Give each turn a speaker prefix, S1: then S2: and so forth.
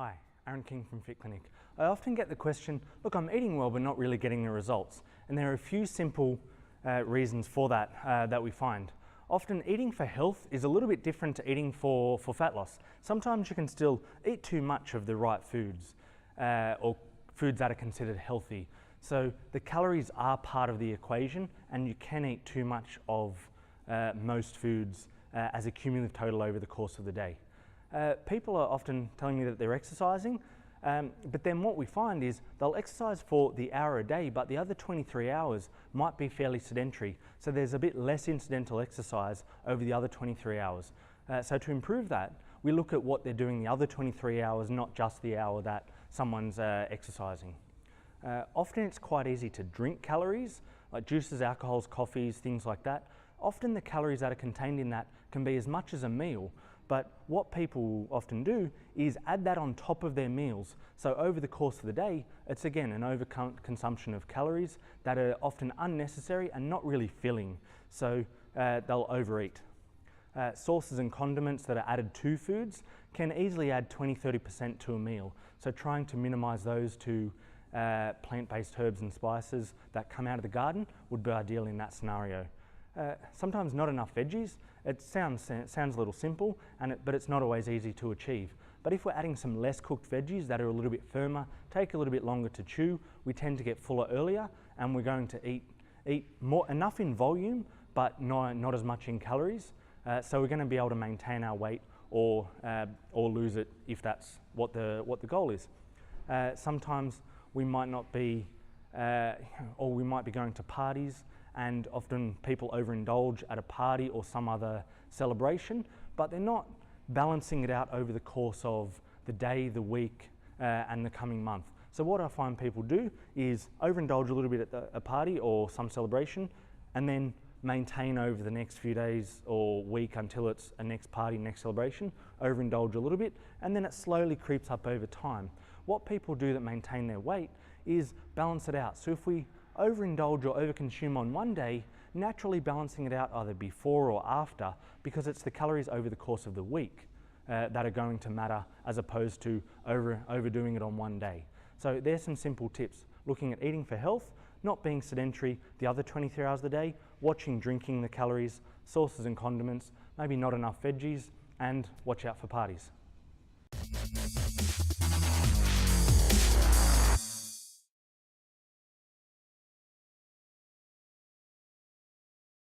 S1: Hi, Aaron King from Fit Clinic. I often get the question, look, I'm eating well but not really getting the results. And there are a few simple reasons for that we find. Often eating for health is a little bit different to eating for fat loss. Sometimes you can still eat too much of the right foods or foods that are considered healthy. So the calories are part of the equation, and you can eat too much of most foods as a cumulative total over the course of the day. People are often telling me that they're exercising, but then what we find is they'll exercise for the hour a day, but the other 23 hours might be fairly sedentary. So there's a bit less incidental exercise over the other 23 hours. So to improve that, we look at what they're doing the other 23 hours, not just the hour that someone's exercising. Often it's quite easy to drink calories, like juices, alcohols, coffees, things like that. Often the calories that are contained in that can be as much as a meal, but what people often do is add that on top of their meals. So over the course of the day, it's again an overconsumption of calories that are often unnecessary and not really filling, so they'll overeat. Sauces and condiments that are added to foods can easily add 20-30% to a meal, so trying to minimize those to plant-based herbs and spices that come out of the garden would be ideal in that scenario. Sometimes not enough veggies. It sounds a little simple, but it's not always easy to achieve. But if we're adding some less cooked veggies that are a little bit firmer, take a little bit longer to chew, we tend to get fuller earlier, and we're going to eat enough in volume, but not as much in calories. So we're going to be able to maintain our weight or lose it if that's what the goal is. Sometimes we might not be, or we might be going to parties, and often people overindulge at a party or some other celebration, but they're not balancing it out over the course of the day, the week, and the coming month. So what I find people do is overindulge a little bit at a party or some celebration, and then maintain over the next few days or week until it's a next party, next celebration, overindulge a little bit, and then it slowly creeps up over time. What people do that maintain their weight is balance it out. So if we overindulge or overconsume on one day, naturally balancing it out either before or after, because it's the calories over the course of the week that are going to matter, as opposed to overdoing it on one day. So there's some simple tips. Looking at eating for health, not being sedentary the other 23 hours of the day, drinking the calories, sauces and condiments, maybe not enough veggies, and watch out for parties.